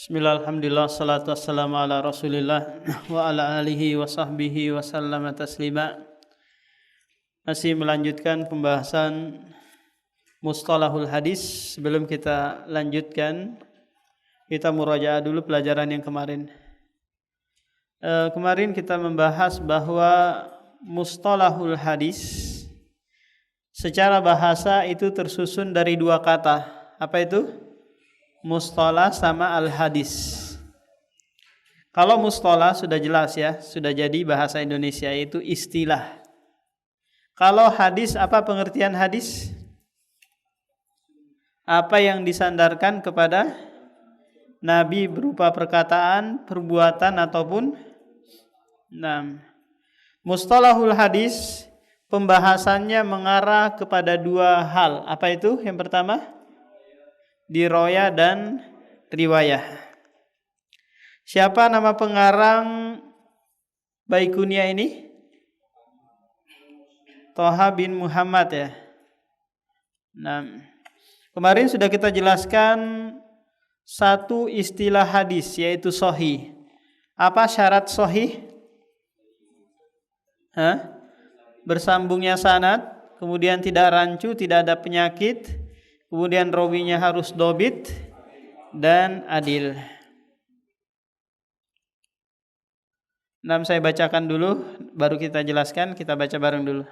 Bismillah, alhamdulillah, salatu wassalamu ala rasulillah wa ala alihi wa sahbihi wa sallama taslima. Masih melanjutkan pembahasan mustalahul hadis. Sebelum kita lanjutkan, kita murajaah dulu pelajaran yang kemarin. Kemarin kita membahas bahwa mustalahul hadis secara bahasa itu tersusun dari dua kata. Apa itu? Mustalah sama al-hadis. Kalau mustalah sudah jelas ya, sudah jadi bahasa Indonesia, itu istilah. Kalau hadis, apa pengertian hadis? Apa yang disandarkan kepada Nabi berupa perkataan, perbuatan ataupun mustalahul hadis pembahasannya mengarah kepada dua hal. Apa itu? Yang pertama, diroya dan riwayah. Siapa nama pengarang Baikunia ini? Toha bin Muhammad ya. Kemarin sudah kita jelaskan satu istilah hadis, yaitu sahih. Apa syarat sahih? Bersambungnya sanad, kemudian tidak rancu, tidak ada penyakit, kemudian rawinya harus dobit dan adil. Saya bacakan dulu, baru kita jelaskan, kita baca bareng dulu.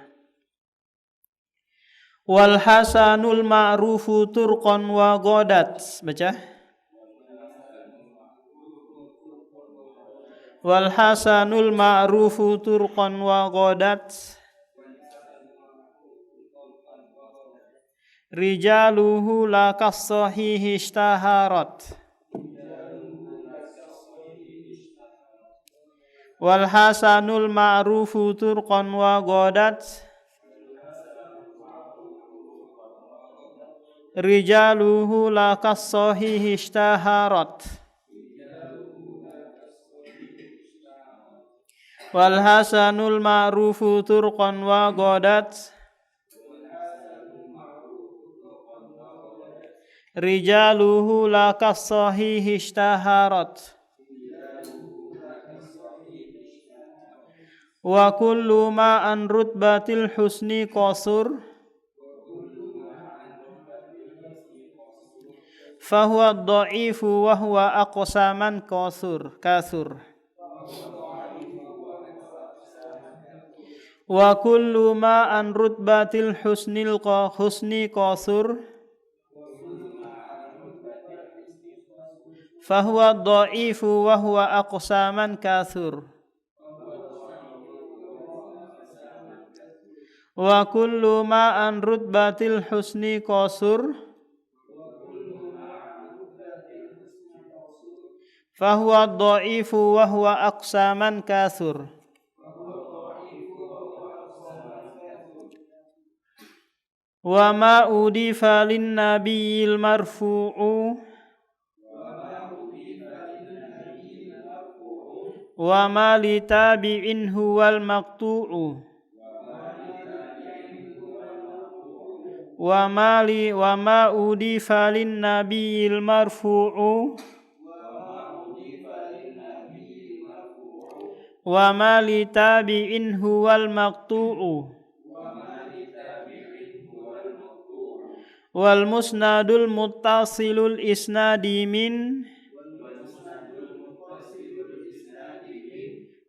Wal hasanul ma'rufu turqan wa ghadat. Baca. Wal hasanul ma'rufu turqan wa ghadat. Rijaluhu lakas sahihi ishtaharat. Wal hasanul ma'rufu turqan wa ghadat. Rijaluhu lakas sahihi ishtaharat. Wal hasanul ma'rufu turqan wa ghadat. Rijaluhu lakas sahihi ishtaharat. Wa kullu ma an rutbatil husni qasur. Fahuwa dha'ifu wa huwa aqsaman kasur. Wa kullu ma an rutbatil husni qasur. Fahuwa dha'ifu wa huwa aqsaman kasur. Wa kullu ma an rutbatil husni qasur. Fahuwa dha'ifu wa huwa aqsaman kasur. Wa ma udifa lin nabiyil marfu'u. Wa ma li tabi'in huwal maqtu'u. Wa ma udifa lin nabiyil marfu'u. Wa ma li tabi'in huwal maqtu'u. Wal musnadul muttasilul isnadi min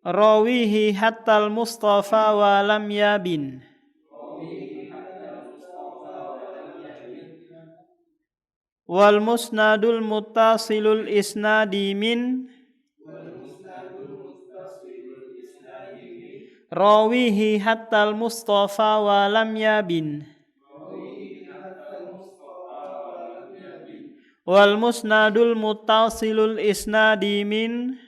rawihi hattal mustafa wa lam yabin. Wal musnadul muttasilul isnadi min rawihi hattal mustafa wa lam yabin. Wal musnadul muttasilul isnadi min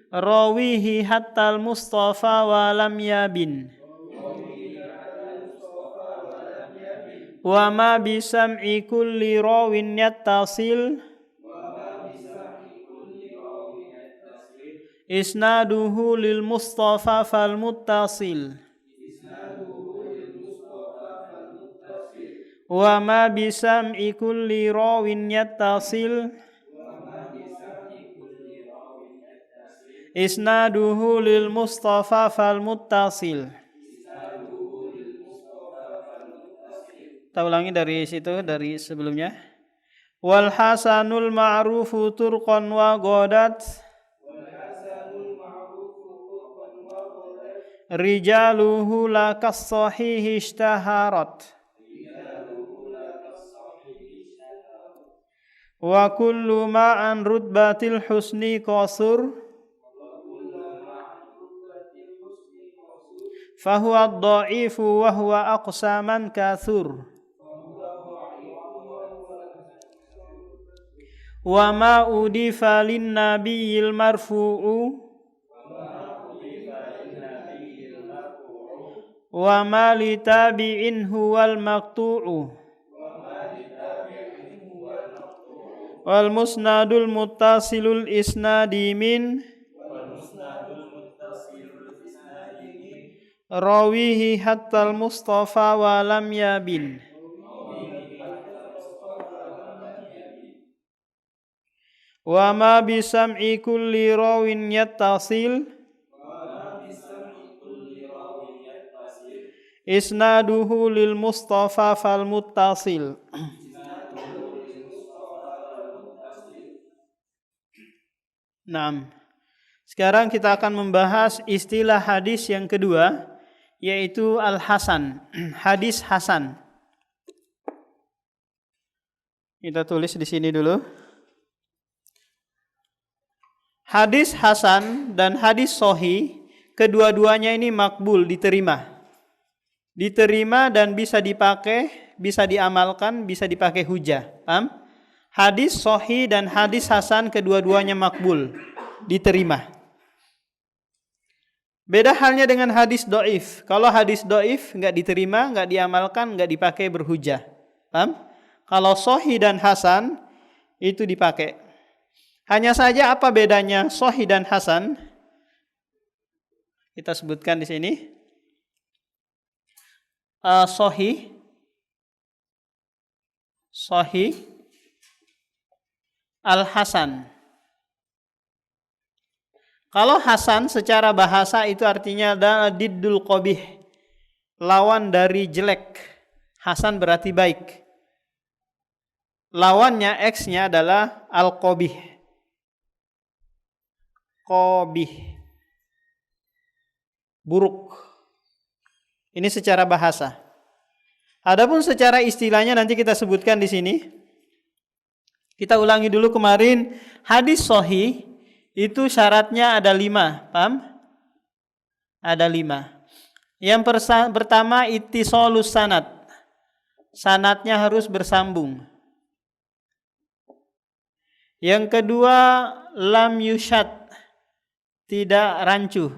rawihi hattal mustafa wa lam yabin. Wa ma bisam'i kulli rawin yattasil. Isnaduhu lil mustafa fal muttasil. Wa ma bisam'i kulli rawin yattasil isnaduhu lil Mustafa fal muttasil. Kita ulangi dari situ, dari sebelumnya. Wal hasanul ma'rufu turqan wa ghadat rijaluhu la kas-sahihi ishtaharat wa kullu ma'an rutbatil husni qasur fahuwa ad-dha'ifu wa huwa aqsaman kathur wa ma udifa lin nabiyil marfu'u wa ma li tabi'in huwal maqtu'u wal musnadul muttasilul isnadi min rawihi hatta al Mustafa wa lam yabin. Wa ma bisam'i kulli rawin yattasil isnaduhu lil Mustafa fal muttasil. Naam. Sekarang kita akan membahas istilah hadis yang kedua, yaitu al-hasan, hadis hasan. Kita tulis di sini dulu. Hadis hasan dan hadis sahih, kedua-duanya ini makbul, diterima. Diterima dan bisa dipakai, bisa diamalkan, bisa dipakai hujah. Paham? Hadis sahih dan hadis hasan kedua-duanya makbul, diterima. Beda halnya dengan hadis dhaif. Kalau hadis dhaif enggak diterima, enggak diamalkan, enggak dipakai berhujah. Paham? Kalau sahih dan hasan itu dipakai. Hanya saja apa bedanya sahih dan hasan? Kita sebutkan di sini. Sahih, al-hasan. Kalau hasan secara bahasa itu artinya adalah diddul qabih, lawan dari jelek. Hasan berarti baik. Lawannya X-nya adalah al-qabih. Qabih, buruk. Ini secara bahasa. Adapun secara istilahnya nanti kita sebutkan di sini. Kita ulangi dulu kemarin, hadis sahih itu syaratnya ada 5, paham? Ada 5. Yang pertama ittisalus sanad. Sanadnya harus bersambung. Yang kedua lam yushad, tidak rancu.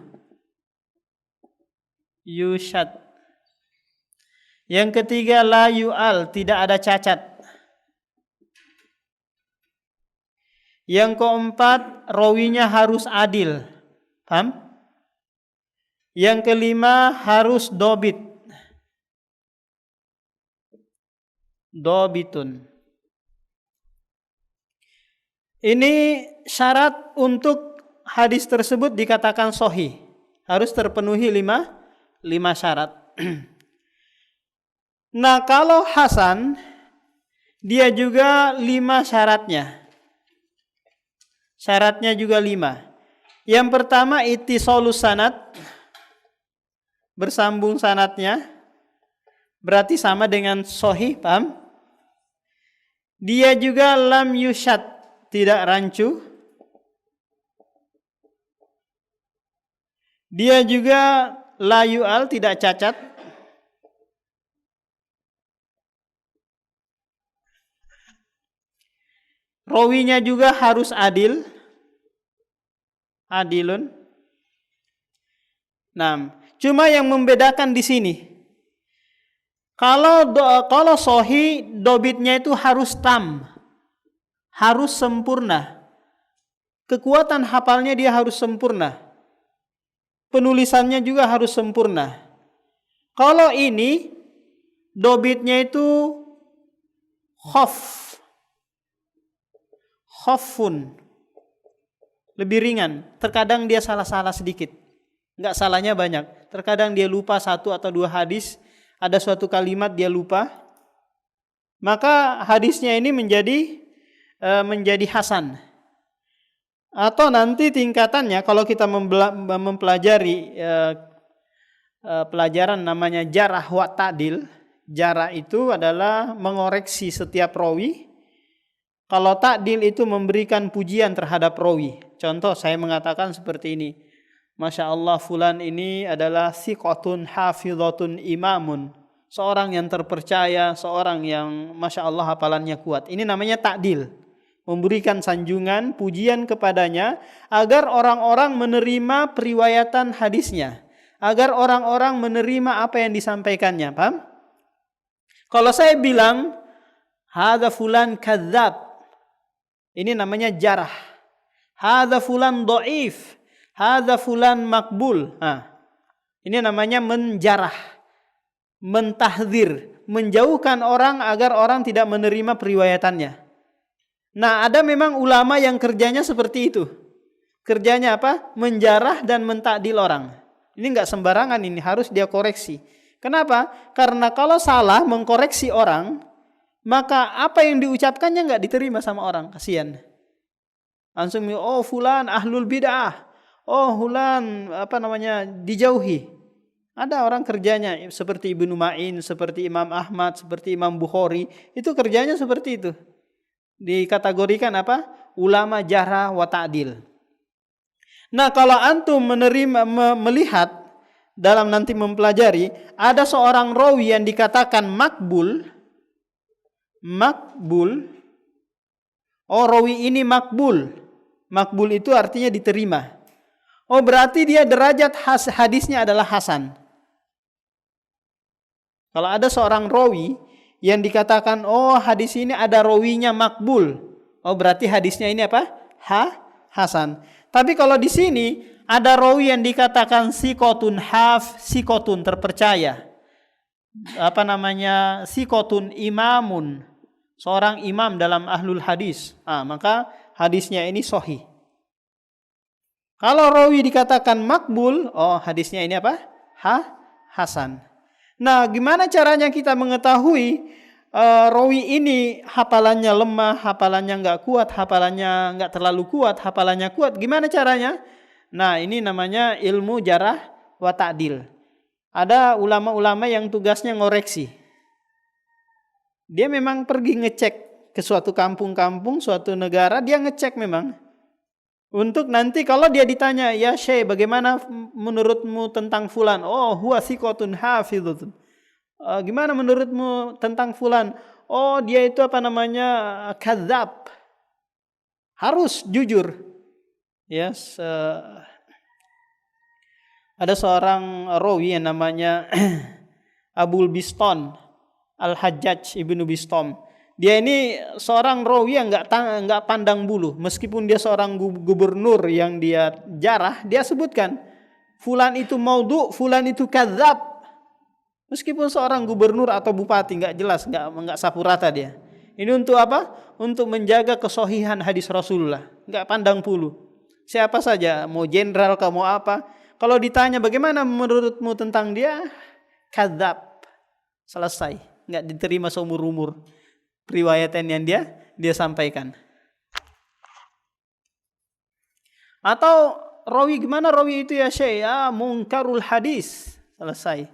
Yushad. Yang ketiga la yu'al, tidak ada cacat. Yang keempat rawinya harus adil. Paham? Yang kelima harus dobit. Dobitun. Ini syarat untuk hadis tersebut dikatakan sahih. Harus terpenuhi 5 syarat. Nah, kalau hasan dia juga 5 syaratnya. Syaratnya juga 5. Yang pertama ittisalus sanad, bersambung sanadnya, berarti sama dengan sahih, paham? Dia juga lam yushad, tidak rancu. Dia juga la yu'al, tidak cacat. Rawinya juga harus adil. Adilun. Nah, cuma yang membedakan di sini. Kalau sahih, dobitnya itu harus tam. Harus sempurna. Kekuatan hafalnya dia harus sempurna. Penulisannya juga harus sempurna. Kalau ini dobitnya itu Khaf, khafun, lebih ringan. Terkadang dia salah-salah sedikit, enggak salahnya banyak. Terkadang dia lupa satu atau dua hadis, ada suatu kalimat dia lupa, maka hadisnya ini menjadi hasan. Atau nanti tingkatannya kalau kita mempelajari pelajaran namanya jarah wa ta'dil. Jarah itu adalah mengoreksi setiap rawi. Kalau ta'dil itu memberikan pujian terhadap rawi. Contoh saya mengatakan seperti ini. Masya Allah fulan ini adalah thiqatun hafidhatun imamun. Seorang yang terpercaya, seorang yang Masya Allah hafalannya kuat. Ini namanya ta'dil. Memberikan sanjungan, pujian kepadanya agar orang-orang menerima periwayatan hadisnya, agar orang-orang menerima apa yang disampaikannya. Paham? Kalau saya bilang hadza fulan kadzab, ini namanya jarah. Hadza fulan dhaif, hadza fulan makbul. Ini namanya menjarah, mentahdzir, menjauhkan orang agar orang tidak menerima periwayatannya. Nah, ada memang ulama yang kerjanya seperti itu. Kerjanya apa? Menjarah dan mentakdil orang. Ini enggak sembarangan, ini harus dia koreksi. Kenapa? Karena kalau salah mengkoreksi orang, maka apa yang diucapkannya enggak diterima sama orang. Kasihan. Langsung, oh fulan ahlul bid'ah. Oh fulan dijauhi. Ada orang kerjanya seperti Ibnu Ma'in, seperti Imam Ahmad, seperti Imam Bukhari. Itu kerjanya seperti itu. Dikategorikan apa? Ulama jarah wa ta'dil. Nah, kalau antum melihat dalam nanti mempelajari, ada seorang rawi yang dikatakan makbul. Oh, rawi ini makbul. Makbul itu artinya diterima. Oh, berarti dia derajat hadisnya adalah hasan. Kalau ada seorang rawi yang dikatakan, oh hadis ini ada rawinya makbul. Oh berarti hadisnya ini apa? Hasan. Tapi kalau di sini ada rawi yang dikatakan sikotun sikotun terpercaya. Sikotun imamun. Seorang imam dalam ahlul hadis. Maka hadisnya ini sahih. Kalau rawi dikatakan makbul, oh hadisnya ini apa? Hasan. Nah, gimana caranya kita mengetahui rawi ini hafalannya lemah, hafalannya enggak kuat, hafalannya enggak terlalu kuat, hafalannya kuat? Gimana caranya? Nah, ini namanya ilmu jarah wa ta'dil. Ada ulama-ulama yang tugasnya ngoreksi. Dia memang pergi ngecek ke suatu kampung-kampung, suatu negara, dia ngecek memang. Untuk nanti kalau dia ditanya, ya Syekh, bagaimana menurutmu tentang fulan? Oh, huwa thiqatun hafidhatun. Gimana menurutmu tentang fulan? Oh, dia itu kadzab. Harus jujur. Yes. Ada seorang rawi yang namanya Abul Biston, Al-Hajjaj ibnu Bistom. Dia ini seorang rawi yang enggak pandang bulu. Meskipun dia seorang gubernur yang dia jarah, dia sebutkan fulan itu maudhu, fulan itu kadzab. Meskipun seorang gubernur atau bupati enggak jelas, enggak sapu rata dia. Ini untuk apa? Untuk menjaga kesohihan hadis Rasulullah. Enggak pandang bulu. Siapa saja, mau jenderal kamu apa, kalau ditanya bagaimana menurutmu tentang dia, kadzab. Selesai, enggak diterima seumur umur riwayatan yang dia sampaikan. Atau rawi, gimana rawi itu ya Syekh? Ya mungkarul hadis. Selesai.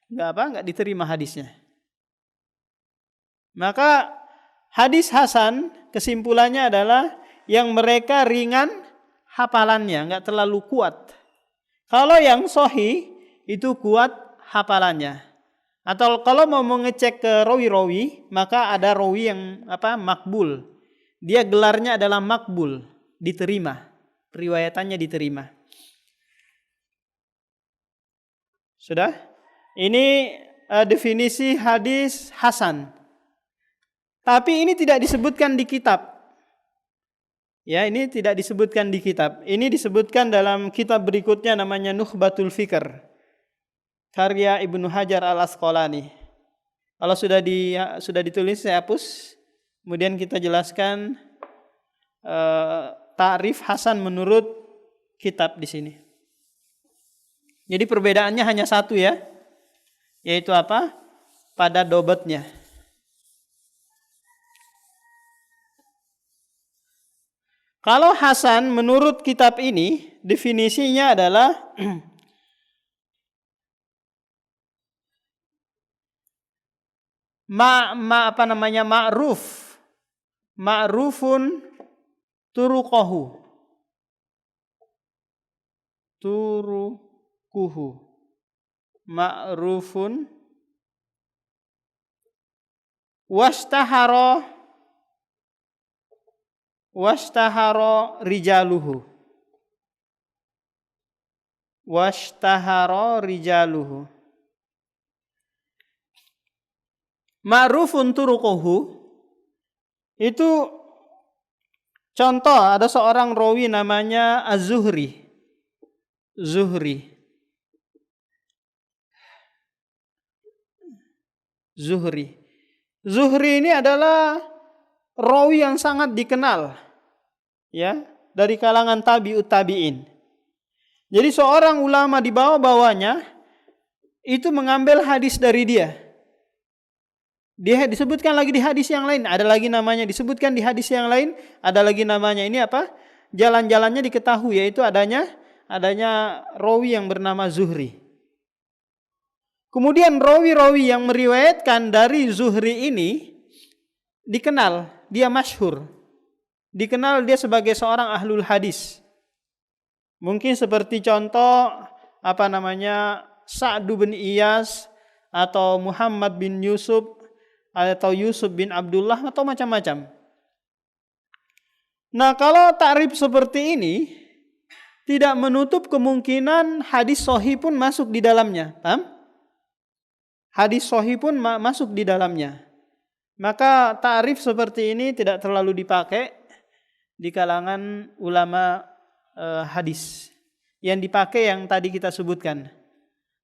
Enggak diterima hadisnya. Maka hadis hasan kesimpulannya adalah yang mereka ringan hafalannya, enggak terlalu kuat. Kalau yang sahih itu kuat hafalannya. Atau kalau mau mengecek ke rawi-rawi, maka ada rawi yang makbul. Dia gelarnya adalah makbul, diterima. Riwayatannya diterima. Sudah? Ini definisi hadis hasan. Tapi ini tidak disebutkan di kitab. Ya, ini tidak disebutkan di kitab. Ini disebutkan dalam kitab berikutnya namanya Nukhbatul Fikr. Karya Ibnu Hajar Al-Asqalani. Kalau sudah ditulis saya hapus. Kemudian kita jelaskan ta'rif hasan menurut kitab di sini. Jadi perbedaannya hanya satu ya, yaitu apa? Pada dobetnya. Kalau hasan menurut kitab ini definisinya adalah ma'ruf. Ma'rufun turukuhu. Ma'rufun washtahara rijaluhu. Ma'rufun turukuhu itu contoh, ada seorang rawi namanya Az-Zuhri. Zuhri ini adalah rawi yang sangat dikenal ya dari kalangan tabi'ut tabi'in. Jadi seorang ulama di bawah-bawahnya itu mengambil hadis dari dia. Dia disebutkan lagi di hadis yang lain, ada lagi namanya disebutkan di hadis yang lain, ada lagi namanya. Ini apa? Jalan-jalannya diketahui, yaitu adanya rawi yang bernama Zuhri. Kemudian rawi-rawi yang meriwayatkan dari Zuhri ini dikenal, dia masyhur. Dikenal dia sebagai seorang ahlul hadis. Mungkin seperti contoh Sa'd bin Iyas atau Muhammad bin Yusuf atau Yusuf bin Abdullah atau macam-macam. Nah, kalau ta'rif seperti ini tidak menutup kemungkinan hadis sahih pun masuk di dalamnya. Paham? Hadis sahih pun masuk di dalamnya. Maka ta'rif seperti ini tidak terlalu dipakai di kalangan ulama hadis. Yang dipakai yang tadi kita sebutkan.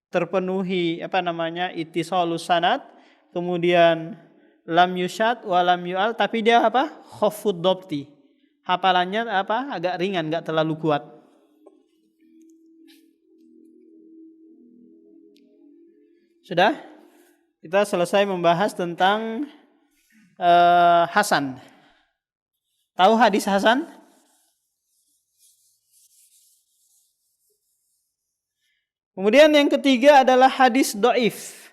Terpenuhi ittisalus sanad, kemudian lam yushad wa lam yu'al, tapi dia khafud dhabti. Hafalannya agak ringan, enggak terlalu kuat. Sudah? Kita selesai membahas tentang hasan. Tahu hadis hasan? Kemudian yang ketiga adalah hadis dhaif.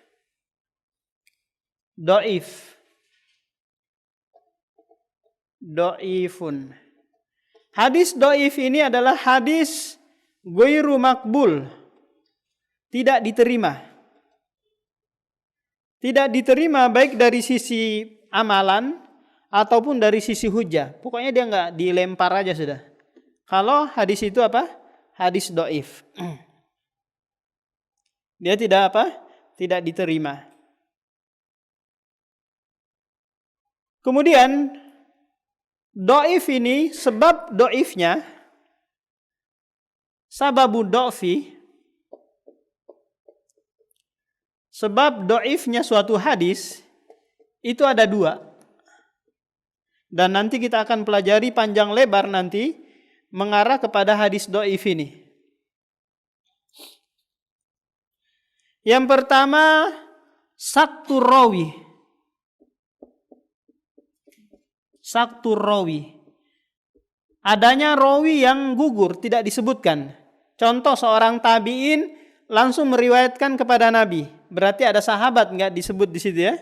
Dhaifun. Hadis dhaif ini adalah hadis ghairu makbul. Tidak diterima. Tidak diterima baik dari sisi amalan ataupun dari sisi hujah. Pokoknya dia enggak, dilempar aja sudah. Kalau hadis itu hadis dhaif. Dia tidak diterima. Kemudian dhaif ini, sebab dhaifnya, sababu dha'fi, sebab dhaifnya suatu hadis itu ada dua. Dan nanti kita akan pelajari panjang lebar nanti mengarah kepada hadis dhaif ini. Yang pertama, saktur rawi. Adanya rawi yang gugur, tidak disebutkan. Contoh, seorang tabi'in langsung meriwayatkan kepada Nabi. Berarti ada sahabat, enggak disebut di situ ya.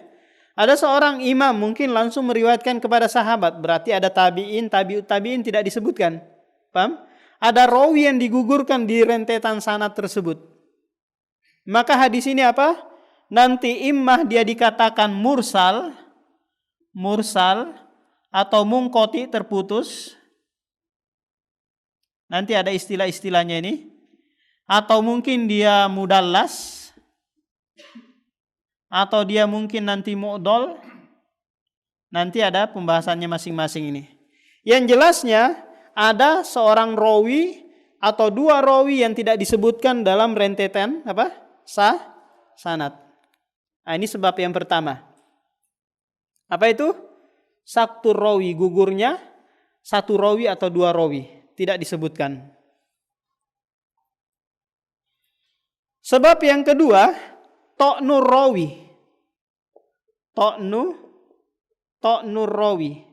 Ada seorang imam mungkin langsung meriwayatkan kepada sahabat. Berarti ada tabi'in, tabi'ut tabi'in tidak disebutkan. Paham? Ada rawi yang digugurkan di rentetan sanad tersebut. Maka hadis ini nanti immah dia dikatakan mursal atau munqati, terputus. Nanti ada istilah-istilahnya ini. Atau mungkin dia mudallas, atau dia mungkin nanti mu'dol. Nanti ada pembahasannya masing-masing ini. Yang jelasnya ada seorang rawi atau dua rawi yang tidak disebutkan dalam rentetan sanad. Nah, ini sebab yang pertama. Apa itu? saktur rawi, gugurnya satu rawi atau dua rawi, tidak disebutkan. Sebab yang kedua, to'nur rawi. To'nur rawi.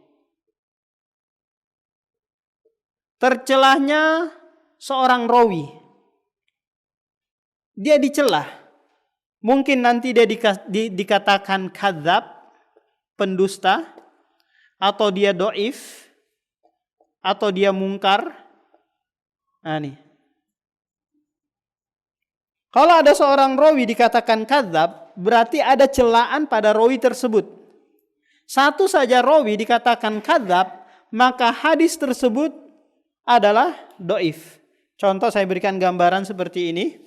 Tercelahnya seorang rawi. Dia dicelah. Mungkin nanti dia dikatakan kadzab, pendusta, atau dia doif, atau dia mungkar. Nah nih. Kalau ada seorang rawi dikatakan kadzab, berarti ada celaan pada rawi tersebut. Satu saja rawi dikatakan kadzab, maka hadis tersebut adalah doif. Contoh saya berikan gambaran seperti ini.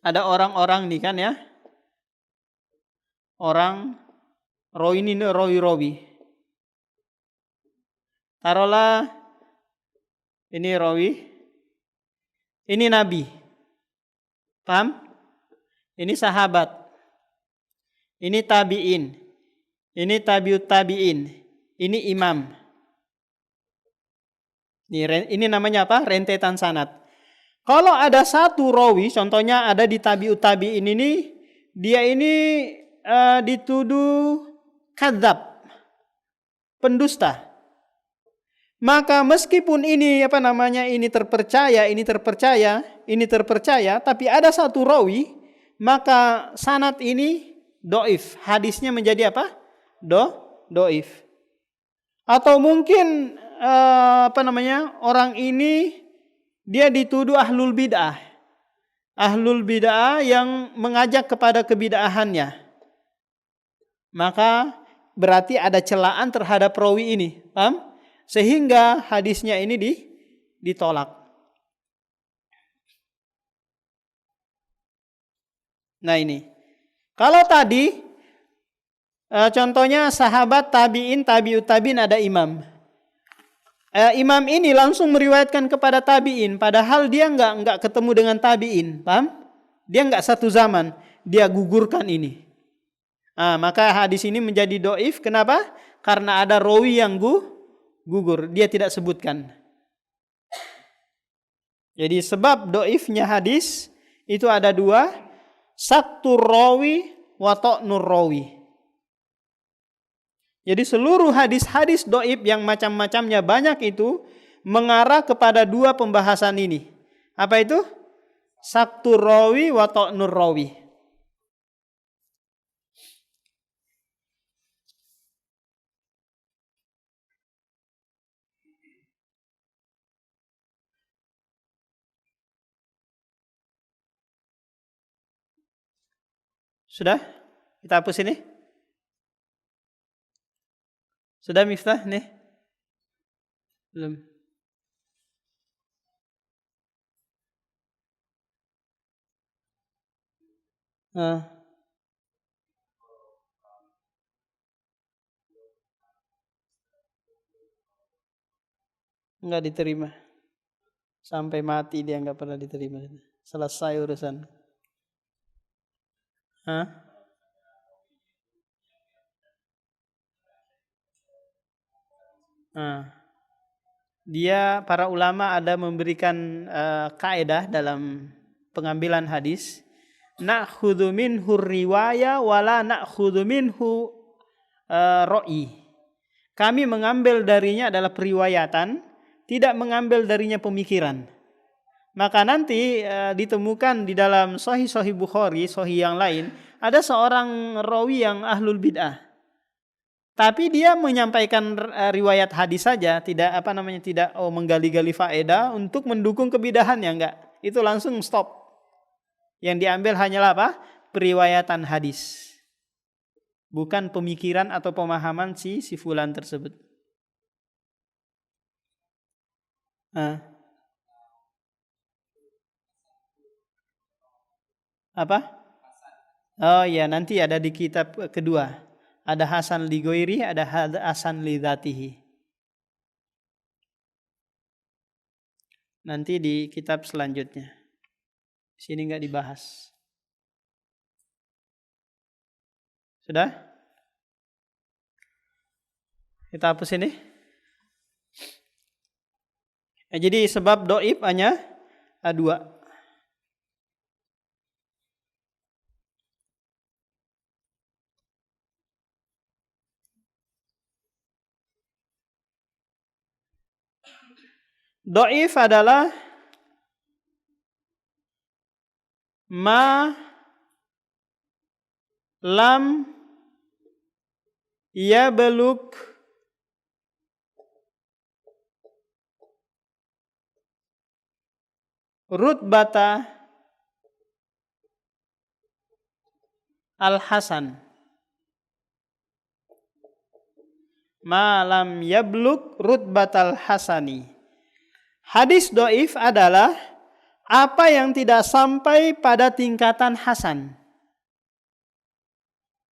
Ada orang-orang nih kan ya. Orang rawi ini rawi. Taruhlah ini rawi, ini nabi. Paham? Ini sahabat. Ini tabi'in. Ini tabi'ut tabi'in. Ini imam. Ini namanya apa? Rentetan sanad. Kalau ada satu rawi, contohnya ada di tabi'ut tabi'in ini, dia ini dituduh kadzab, pendusta. Maka meskipun ini ini terpercaya, tapi ada satu rawi, maka sanad ini doif, hadisnya menjadi apa? Doif. Atau mungkin orang ini dia dituduh ahlul bid'ah yang mengajak kepada kebid'ahannya, maka berarti ada celaan terhadap rawi ini, paham? Sehingga hadisnya ini ditolak. Nah ini. Kalau tadi contohnya sahabat tabi'in, tabi'ut tabi'in, ada imam. Imam ini langsung meriwayatkan kepada tabi'in, padahal dia enggak ketemu dengan tabi'in, paham? Dia enggak satu zaman, dia gugurkan ini. Maka hadis ini menjadi doif. Kenapa? Karena ada rawi yang gugur, dia tidak sebutkan. Jadi sebab doifnya hadis itu ada dua, saktur rawi wa to'nur rawi. Jadi seluruh hadis-hadis doif yang macam-macamnya banyak itu mengarah kepada dua pembahasan ini. Apa itu? Saktur rawi wa to'nur rawi. Sudah? Kita hapus ini? Sudah Miftah nih? Belum. Enggak diterima. Sampai mati dia enggak pernah diterima. Selesai urusan. Dia, para ulama ada memberikan kaidah dalam pengambilan hadis, na'khudhu minhu riwaya wala na'khudhu minhu ra'i. Kami mengambil darinya adalah periwayatan, tidak mengambil darinya pemikiran. Maka nanti ditemukan di dalam Sahih Bukhari, Sahih yang lain, ada seorang rawi yang ahlul bid'ah. Tapi dia menyampaikan riwayat hadis saja, tidak tidak menggali-gali faedah untuk mendukung kebidahannya, enggak. Itu langsung stop. Yang diambil hanyalah apa? Periwayatan hadis. Bukan pemikiran atau pemahaman si fulan tersebut. Apa? Oh ya, nanti ada di kitab kedua. Ada Hasan li ghairi, ada Hasan li dzatihi. Nanti di kitab selanjutnya. Sini enggak dibahas. Sudah? Kita hapus ini. Jadi sebab doib hanya dua. Doib adalah ma lam yablug rutbata al-hasan. Ma lam yablug rutbatal hasani. Hadis doif adalah apa yang tidak sampai pada tingkatan hasan.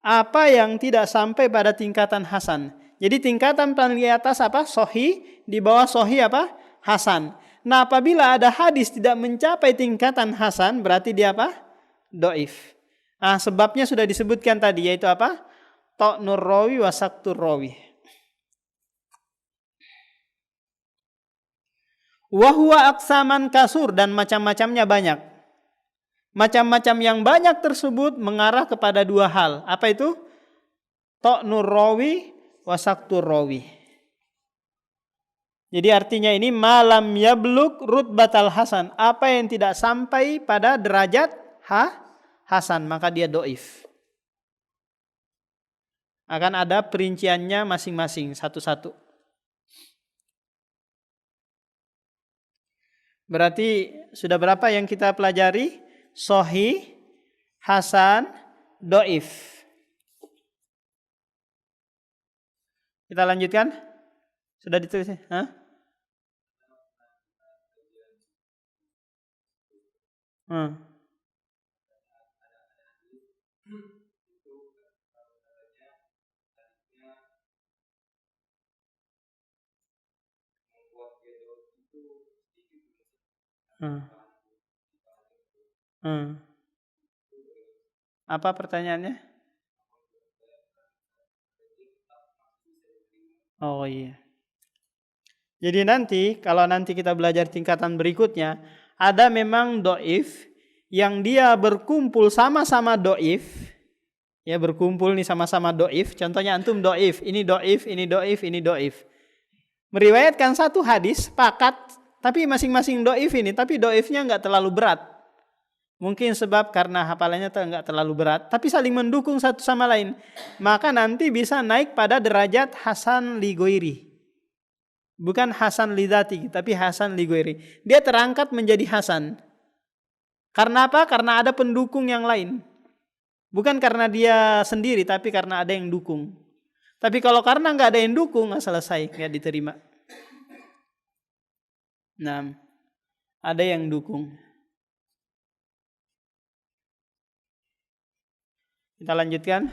Apa yang tidak sampai pada tingkatan hasan. Jadi tingkatan paling di atas apa? Sahih, di bawah sahih apa? Hasan. Nah, apabila ada hadis tidak mencapai tingkatan hasan, berarti dia apa? Doif. Nah, sebabnya sudah disebutkan tadi, yaitu apa? Ta'nur rawi wa saktur rawi. Wahuwa aksaman kasur, dan macam-macamnya banyak. Macam-macam yang banyak tersebut mengarah kepada dua hal. Apa itu? Ta'nur rawi wa saktur rawi. Jadi artinya ini malam yablug rutbatal hasan. Apa yang tidak sampai pada derajat hasan, maka dia doif. Akan ada perinciannya masing-masing, satu-satu. Berarti sudah berapa yang kita pelajari? Sahih, hasan, doif. Kita lanjutkan. Sudah ditulis? Hah? Apa pertanyaannya? Oh iya. Jadi nanti kalau nanti kita belajar tingkatan berikutnya, ada memang doif yang dia berkumpul sama-sama doif, ya berkumpul nih sama-sama doif. Contohnya antum doif, ini doif, ini doif, ini doif. Meriwayatkan satu hadis, sepakat, tapi masing-masing doif ini, tapi doifnya nggak terlalu berat. Mungkin sebab karena hafalannya nggak terlalu berat, tapi saling mendukung satu sama lain. Maka nanti bisa naik pada derajat hasan li ghairi. Bukan hasan li dzati, tapi hasan li ghairi. Dia terangkat menjadi hasan. Karena apa? Karena ada pendukung yang lain. Bukan karena dia sendiri, tapi karena ada yang dukung. Tapi kalau karena nggak ada yang dukung, nggak selesai, nggak diterima. Nah, ada yang dukung. Kita lanjutkan.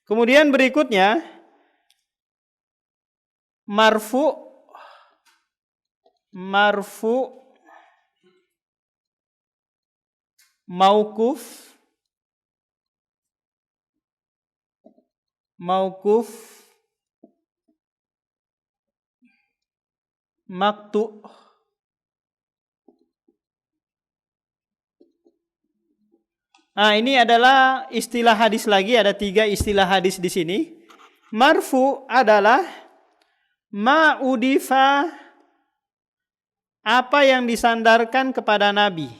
Kemudian berikutnya marfu, mauquf, maktu. Nah, ini adalah istilah hadis lagi, ada 3 istilah hadis di sini. Marfu adalah ma'udifa, apa yang disandarkan kepada Nabi.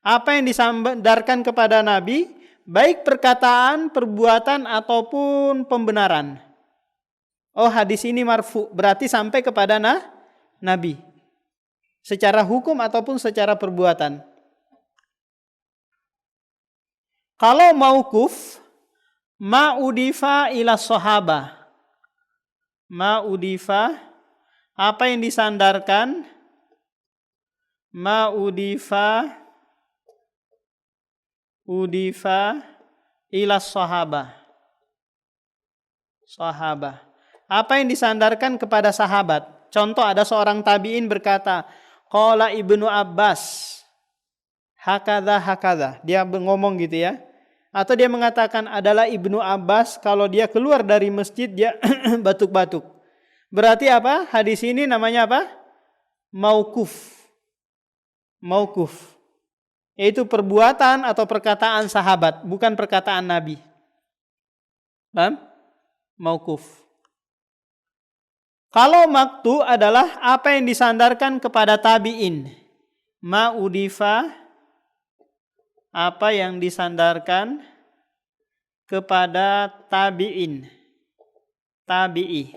Apa yang disandarkan kepada Nabi, baik perkataan, perbuatan, ataupun pembenaran. Oh, hadis ini marfu, berarti sampai kepada Nabi. Secara hukum ataupun secara perbuatan. Kalau mauquf, ma'udifa ila sahabah. Ma'udifa, apa yang disandarkan? Ma'udifa ila sahabah. Apa yang disandarkan kepada sahabat? Contoh, ada seorang tabi'in berkata, qala Ibnu Abbas, hakadha. Dia ngomong gitu ya. Atau dia mengatakan adalah Ibnu Abbas, kalau dia keluar dari masjid dia batuk-batuk. Berarti apa? Hadis ini namanya apa? Mauquf. Mauquf. Yaitu perbuatan atau perkataan sahabat, bukan perkataan Nabi. Paham? Mauquf. Kalau maktu adalah apa yang disandarkan kepada tabi'in. Ma'udifa, apa yang disandarkan kepada tabi'in. Tabi'i.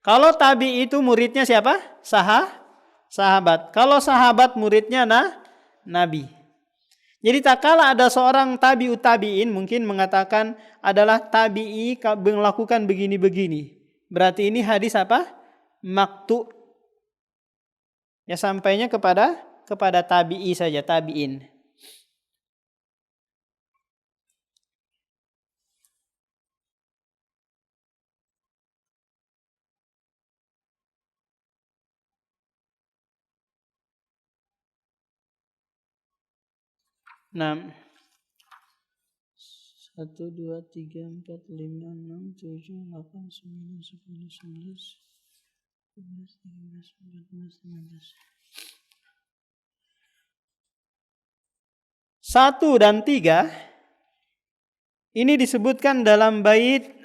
Kalau tabi'i itu muridnya siapa? Sahabat. Kalau sahabat muridnya Nabi. Jadi tak kala ada seorang tabi'ut tabi'in mungkin mengatakan adalah tabi'i melakukan begini-begini. Berarti ini hadis apa? Maktu. Ya sampainya kepada tabi'i saja, tabi'in. Nah, 1, 2, 3, 4, 5, 6, 7, 8, 9, 10, 11, 12, 13, 14, 15. 1 dan 3 ini disebutkan dalam bait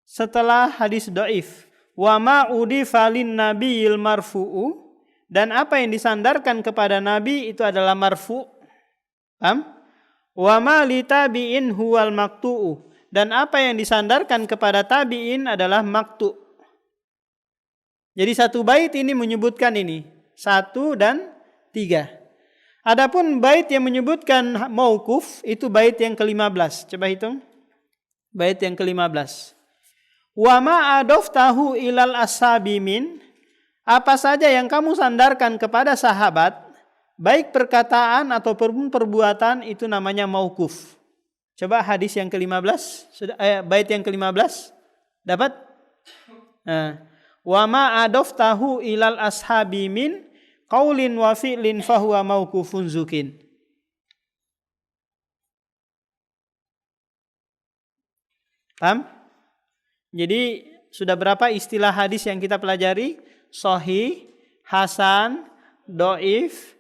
setelah hadis dhaif. Wa ma udifa lin nabiyil marfu'u, dan apa yang disandarkan kepada Nabi itu adalah marfu'. Paham? Wa ma li tabi'in huwal maktu'u, dan apa yang disandarkan kepada tabi'in adalah maktu'. Jadi satu bait ini menyebutkan ini, 1 dan 3. Adapun bait yang menyebutkan mauquf itu bait yang ke-15. Coba hitung. Bait yang ke-15. Wa ma adaftahu ilal ashabi min, apa saja yang kamu sandarkan kepada sahabat, baik perkataan atau perbuatan, itu namanya mauquf. Coba hadis yang ke-15, bait yang ke-15 dapat? Wa ma adaftahu ilal ashabi min qaulin wa fi'lin fahuwa mauqufun zukin. Paham? Jadi sudah berapa istilah hadis yang kita pelajari? Sahih, hasan, dhaif,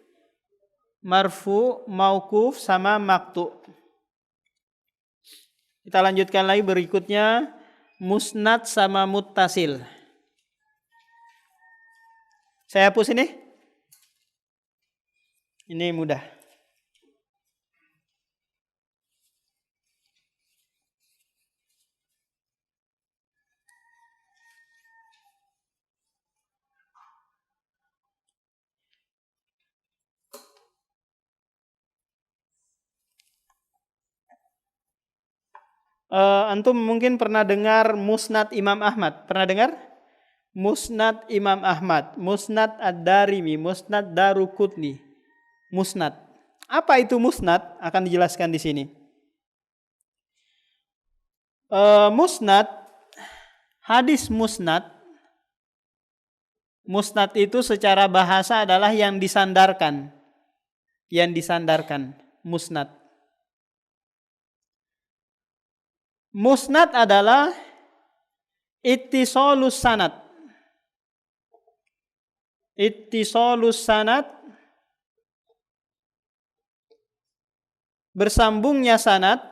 marfu, mauquf, sama maktu. Kita lanjutkan lagi berikutnya, musnad sama muttasil. Saya hapus ini. Ini mudah. Antum mungkin pernah dengar Musnad Imam Ahmad. Pernah dengar? Musnad Imam Ahmad, Musnad Ad-Darimi, Musnad Daruqutni. Musnad. Apa itu musnad? Akan dijelaskan di sini. Musnad, hadis musnad. Musnad itu secara bahasa adalah yang disandarkan. Yang disandarkan, musnad. Musnad adalah ittisalus sanad. Ittisalus sanad, bersambungnya sanad,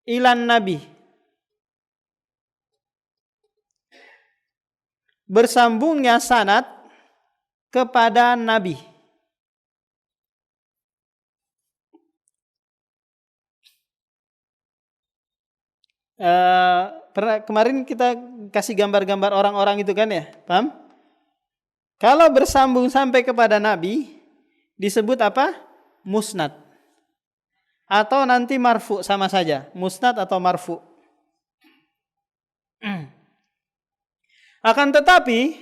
ilan nabi, bersambungnya sanad kepada nabi. Kemarin kita kasih gambar-gambar orang-orang itu kan ya, paham? Kalau bersambung sampai kepada Nabi disebut apa? Musnad. Atau nanti marfu, sama saja, musnad atau marfu. Akan tetapi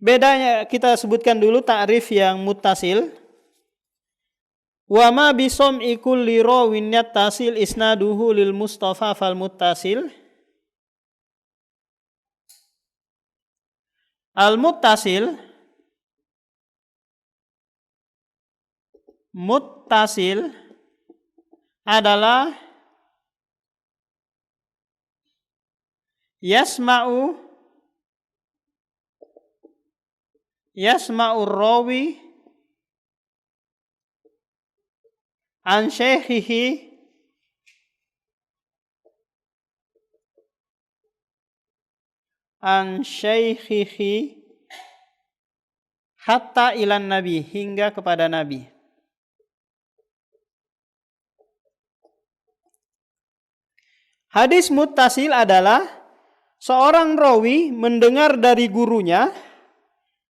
bedanya kita sebutkan dulu ta'rif yang muttasil. Wa ma bisom ikul liro winyat tasil isnaduhu lil Mustafa fal muttasil. Al muttasil Muttasil adalah yasma'u rawi an syaikhihi hatta ilan nabi, hingga kepada nabi. Hadis muttasil adalah seorang rawi mendengar dari gurunya,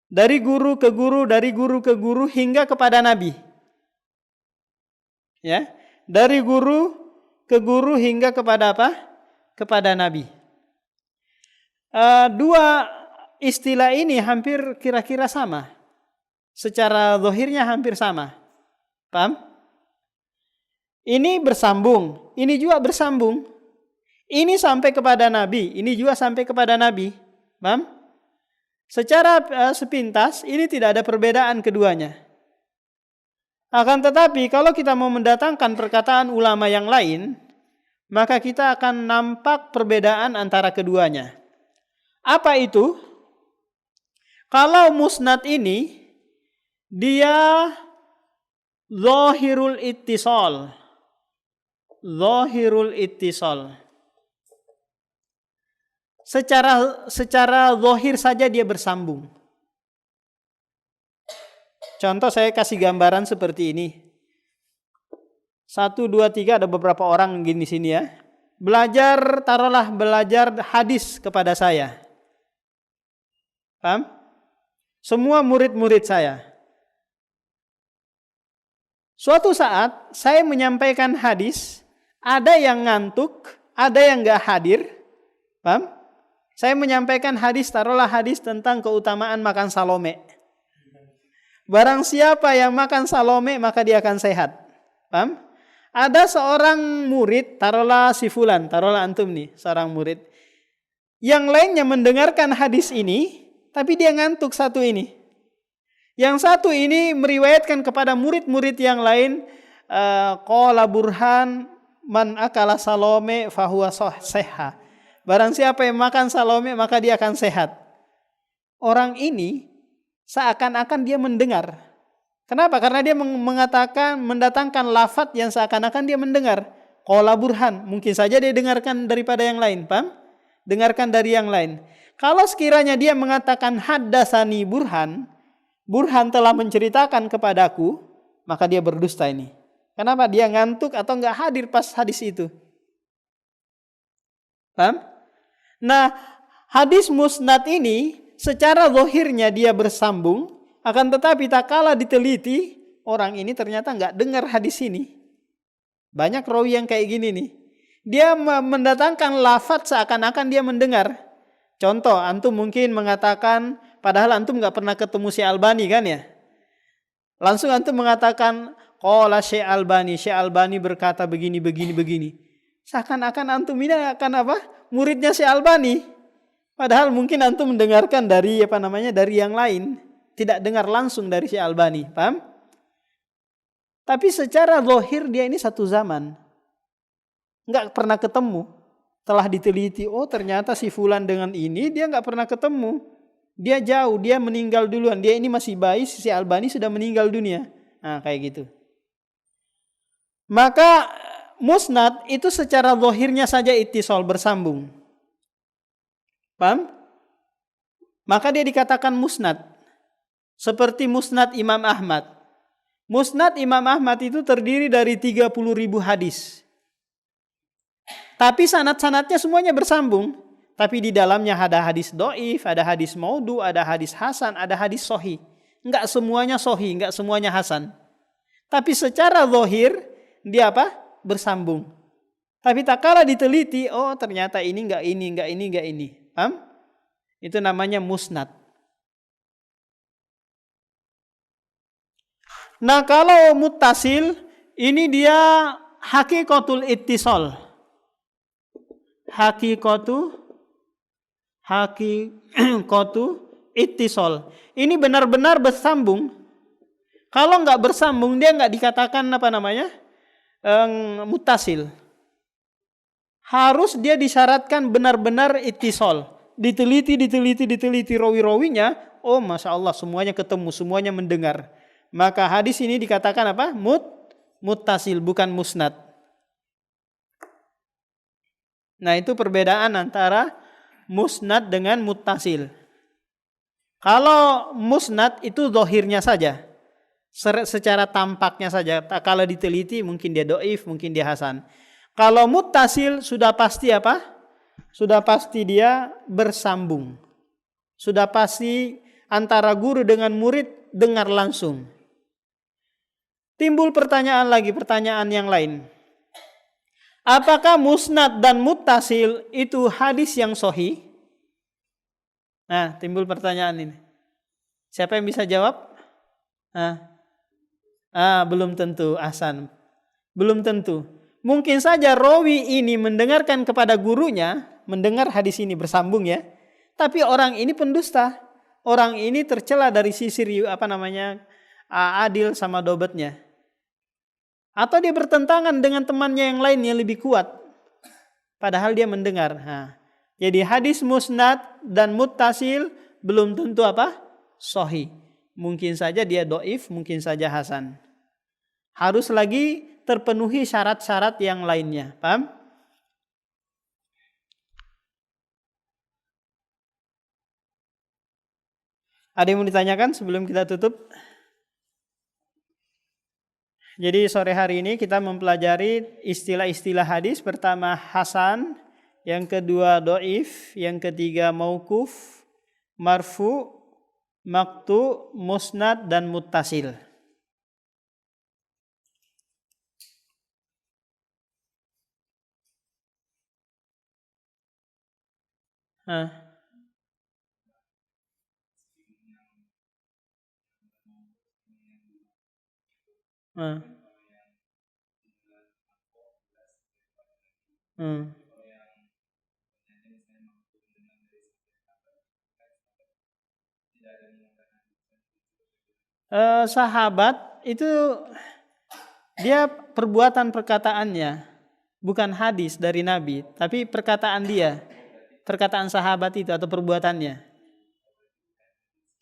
dari guru ke guru, dari guru ke guru hingga kepada nabi. Ya, dari guru ke guru hingga kepada apa? Kepada nabi. Dua istilah ini hampir kira-kira sama. Secara zahirnya hampir sama. Paham? Ini bersambung, ini juga bersambung. Ini sampai kepada nabi, ini juga sampai kepada nabi. Paham? Secara sepintas ini tidak ada perbedaan keduanya. Akan tetapi kalau kita mau mendatangkan perkataan ulama yang lain, maka kita akan nampak perbedaan antara keduanya. Apa itu? Kalau musnad ini dia zahirul ittisal. Zahirul ittisal. Secara zahir saja dia bersambung. Contoh saya kasih gambaran seperti ini. 1, 2, 3 ada beberapa orang di sini ya. Taruhlah belajar hadis kepada saya. Paham? Semua murid-murid saya. Suatu saat saya menyampaikan hadis, ada yang ngantuk, ada yang gak hadir. Paham? Saya menyampaikan hadis, taruhlah hadis tentang keutamaan makan salome. Barang siapa yang makan salome maka dia akan sehat. Paham? Ada seorang murid, taruhlah si fulan, taruhlah antum nih, seorang murid. Yang lainnya mendengarkan hadis ini, tapi dia ngantuk satu ini. Yang satu ini meriwayatkan kepada murid-murid yang lain, qala burhan man akala salome fahuwa seha. Barang siapa yang makan salome maka dia akan sehat. Orang ini seakan-akan dia mendengar. Kenapa? Karena dia mendatangkan lafaz yang seakan-akan dia mendengar. Qala burhan, mungkin saja dia dengarkan daripada yang lain, paham? Dengarkan dari yang lain. Kalau sekiranya dia mengatakan haddasani burhan, burhan telah menceritakan kepadaku, maka dia berdusta ini. Kenapa? Dia ngantuk atau enggak hadir pas hadis itu. Paham? Nah, hadis musnad ini secara zahirnya dia bersambung, akan tetapi tak kala diteliti, orang ini ternyata enggak dengar hadis ini. Banyak rawi yang kayak gini nih. Dia mendatangkan lafaz seakan-akan dia mendengar. Contoh, antum mungkin mengatakan, padahal antum nggak pernah ketemu Syekh Albani kan ya? Langsung antum mengatakan, qala Syekh Albani berkata begini. Seakan-akan antum ini akan apa? Muridnya Syekh Albani. Padahal mungkin antum mendengarkan dari dari yang lain, tidak dengar langsung dari Syekh Albani, paham? Tapi secara zahir dia ini satu zaman. Nggak pernah ketemu. Telah diteliti, oh ternyata si fulan dengan ini dia nggak pernah ketemu. Dia jauh, dia meninggal duluan. Dia ini masih bayi, si Albani sudah meninggal dunia. Nah kayak gitu. Maka musnad itu secara zahirnya saja ittisal, bersambung. Paham? Maka dia dikatakan musnad. Seperti musnad Imam Ahmad. Musnad Imam Ahmad itu terdiri dari 30.000 hadis. Tapi sanad-sanadnya semuanya bersambung. Tapi di dalamnya ada hadis do'if, ada hadis maudhu, ada hadis hasan, ada hadis sohi. Enggak semuanya sohi, enggak semuanya hasan. Tapi secara zahir dia apa? Bersambung. Tapi tak kala diteliti, oh ternyata ini enggak ini. Paham? Itu namanya musnad. Nah kalau muttasil, ini dia hakikatul ittisal. Hakikatu ittisal. Ini benar-benar bersambung. Kalau nggak bersambung dia nggak dikatakan muttasil. Harus dia disyaratkan benar-benar ittisal. Diteliti rawi-rawinya. Oh, masya Allah, semuanya ketemu, semuanya mendengar. Maka hadis ini dikatakan apa? Muttasil, bukan musnad. Nah, itu perbedaan antara musnad dengan muttasil. Kalau musnad itu zahirnya saja, secara tampaknya saja. Kalau diteliti mungkin dia dhaif, mungkin dia hasan. Kalau muttasil sudah pasti apa? Sudah pasti dia bersambung. Sudah pasti antara guru dengan murid dengar langsung. Timbul pertanyaan yang lain. Apakah musnad dan muttasil itu hadis yang sahih? Nah, timbul pertanyaan ini. Siapa yang bisa jawab? Belum tentu, Ahsan. Belum tentu. Mungkin saja rawi ini mendengarkan kepada gurunya, mendengar hadis ini bersambung ya. Tapi orang ini pendusta. Orang ini tercela dari sisi adil sama dobatnya. Atau dia bertentangan dengan temannya yang lain yang lebih kuat. Padahal dia mendengar. Jadi hadis musnad dan muttasil belum tentu sahih. Mungkin saja dia dhaif, mungkin saja hasan. Harus lagi terpenuhi syarat-syarat yang lainnya. Paham? Ada yang mau ditanyakan sebelum kita tutup? Jadi sore hari ini kita mempelajari istilah-istilah hadis. Pertama hasan, yang kedua dhaif, yang ketiga mauquf, marfu, maqtu, musnad dan muttasil. Sahabat itu dia perbuatan perkataannya, bukan hadis dari Nabi, tapi perkataan dia, perkataan sahabat itu atau perbuatannya,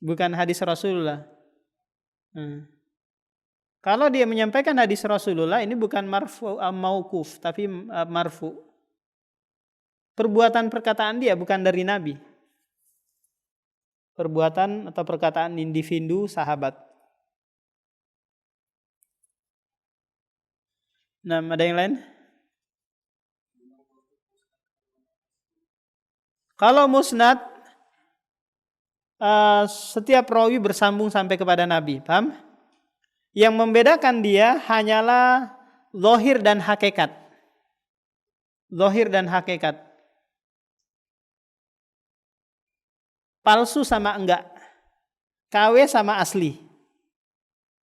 bukan hadis Rasulullah. Kalau dia menyampaikan hadis Rasulullah, ini bukan mauquf, tapi marfu. Perbuatan perkataan dia bukan dari Nabi. Perbuatan atau perkataan individu sahabat. Nah, ada yang lain? Kalau musnad, setiap rawi bersambung sampai kepada Nabi, paham? Yang membedakan dia hanyalah zahir dan hakikat. Zahir dan hakikat. Palsu sama enggak. KW sama asli.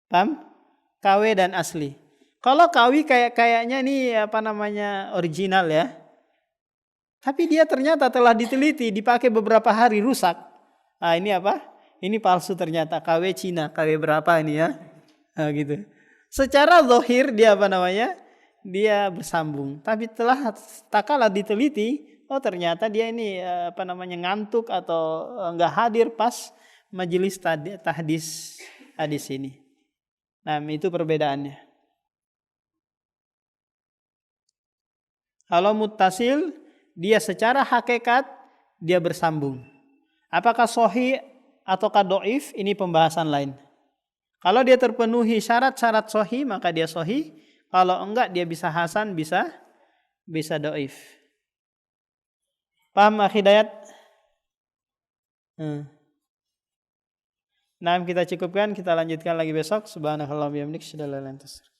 Paham? KW dan asli. Kalau KW kayaknya ini original ya. Tapi dia ternyata telah diteliti, dipakai beberapa hari rusak. Ini apa? Ini palsu ternyata. KW Cina, KW berapa ini ya? Gitu. Secara zahir dia dia bersambung. Tapi tak kalah diteliti, ternyata dia ini ngantuk atau enggak hadir pas majelis tahdis hadis ini. Nah, itu perbedaannya. Kalau muttasil, dia secara hakikat dia bersambung. Apakah sahih ataukah dhaif, ini pembahasan lain. Kalau dia terpenuhi syarat-syarat sahih, maka dia sahih. Kalau enggak, dia bisa hasan, bisa dhaif. Paham Akhi Dayat? Nah, kita cukupkan, kita lanjutkan lagi besok. Subhanakallahumma wa bihamdika, asyhadu an la ilaha illa anta, astaghfiruka.